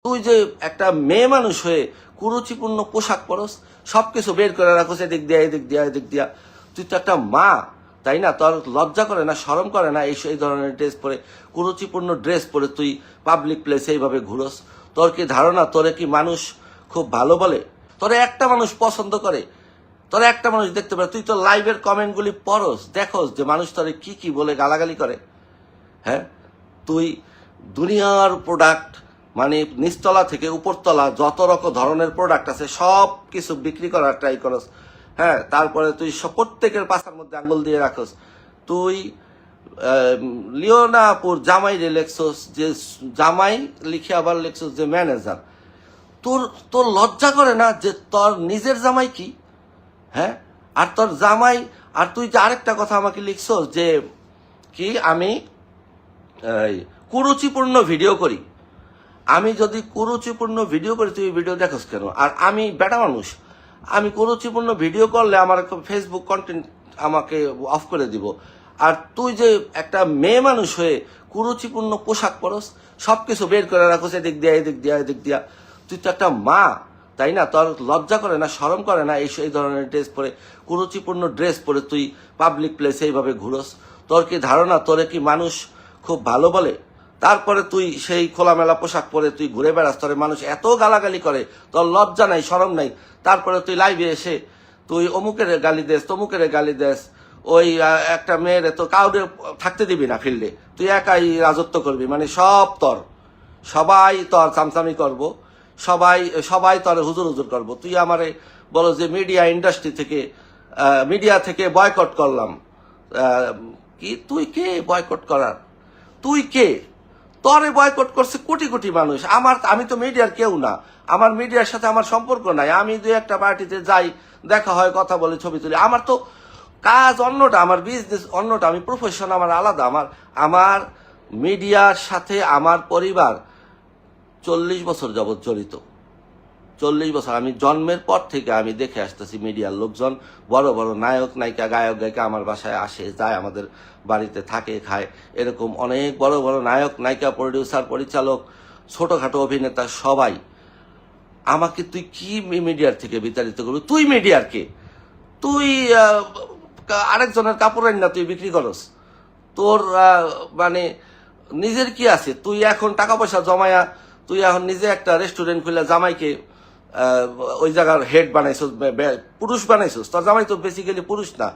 তুই যে একটা মেয়ে মানুষ হয়ে কুরুচিপূর্ণ পোশাক পরস, সবকিছু বের করে রাখোস, এদিক দিয়া এদিক দিয়া এদিক দিয়া। তুই তো একটা মা, তাই না? তোর লজ্জা করে না, শরম করে না এই ধরনের ড্রেস পরে, কুরুচিপূর্ণ ড্রেস পরে তুই পাবলিক প্লেসে এইভাবে ঘুরস? তোর কি ধারণা তোরে কি মানুষ খুব ভালো বলে? তোরে একটা মানুষ পছন্দ করে, তোরা একটা মানুষ দেখতে পারে? তুই তো লাইভের কমেন্টগুলি পড়স, দেখোস যে মানুষ তোরে কি কি বলে গালাগালি করে। হ্যাঁ, তুই দুনিয়ার প্রোডাক্ট, মানে নিচতলা থেকে উপরতলা যত রকম ধরনের প্রোডাক্ট আছে সব কিছু বিক্রি করার ট্রাই করস। হ্যাঁ, তারপরে তুই প্রত্যেকের পাশার মধ্যে আঙ্গুল দিয়ে রাখস। তুই লিওনাপুর জামাই রে লেখছস যে জামাই, লিখে আবার লেখছস যে ম্যানেজার। তোর তোর লজ্জা করে না যে তোর নিজের জামাই কি? হ্যাঁ, আর তোর জামাই, আর তুই যে আরেকটা কথা আমাকে লিখছস যে কি আমি কুরুচিপূর্ণ ভিডিও করি। আমি যদি কুরুচিপূর্ণ ভিডিও করি তুই ভিডিও দেখোস কেন? আর আমি বেটা মানুষ, আমি কুরুচিপূর্ণ ভিডিও করলে আমার ফেসবুক কন্টেন্ট আমাকে অফ করে দিব। আর তুই যে একটা মেয়ে মানুষ হয়ে কুরুচিপূর্ণ পোশাক পরস, সবকিছু বের করে রাখোস, এদিক দিয়া এদিক দিয়া এদিক দিয়া। তুই তো একটা মা, তাই না? তোর লজ্জা করে না, শরম করে না এই ধরনের ড্রেস পরে, কুরুচিপূর্ণ ড্রেস পরে তুই পাবলিক প্লেসে এইভাবে ঘুরস? তোর কি ধারণা তোরে কি মানুষ খুব ভালো বলে? তারপরে তুই সেই খোলামেলা পোশাক পরে তুই ঘুরে বেড়াস, তোরে মানুষ এত গালাগালি করে, তোর লজ্জা নাই, শরম নাই। তারপরে তুই লাইভে এসে তুই অমুকের গালি দেস, তমুকের গালি দেস। ওই একটা মেয়ের তো কাউরে থাকতে দিবি না ফিল্ডে, তুই একাই রাজত্ব করবি, মানে সব তোর, সবাই তোর চামচামি করব, সবাই সবাই তোর হুজুর হুজুর করবো। তুই আমারে বলো যে মিডিয়া ইন্ডাস্ট্রি থেকে, মিডিয়া থেকে বয়কট করলাম। কি তুই কে বয়কট করার? তুই কে? তরে বয়কট করছে কোটি কোটি মানুষ। আমি তো মিডিয়ার কেউ না, আমার মিডিয়ার সাথে আমার সম্পর্ক নাই। আমি দুই একটা পার্টিতে যাই, দেখা হয়, কথা বলে, ছবি তুলি। আমার তো কাজ অন্যটা, আমার বিজনেস অন্যটা, আমি প্রফেশন আমার আলাদা। আমার মিডিয়ার সাথে আমার পরিবার 40 বছর যাবৎ জড়িত। 40 বছর, আমি জন্মের পর থেকে আমি দেখে আসতেছি মিডিয়ার লোকজন, বড় বড় নায়ক নায়িকা, গায়ক গায়িকা আমার বাসায় আসে যায়, আমাদের বাড়িতে থাকে, খায়। এরকম অনেক বড় বড় নায়ক নায়িকা, প্রডিউসার, পরিচালক, ছোটখাটো অভিনেতা সবাই। আমাকে তুই কি মিডিয়ার থেকে বিতাড়িত করবি? তুই মিডিয়ার কে? তুই আরেকজনের কাপড় না তুই বিক্রি করস? তোর মানে নিজের কি আছে? তুই এখন টাকা পয়সা জমায়া তুই এখন নিজে একটা রেস্টুরেন্ট খুলে জামাইকে ওই জায়গার হেড বানাইছস, পুরুষ বানাইছস। তোর জামাই তো বেসিক্যালি পুরুষ না,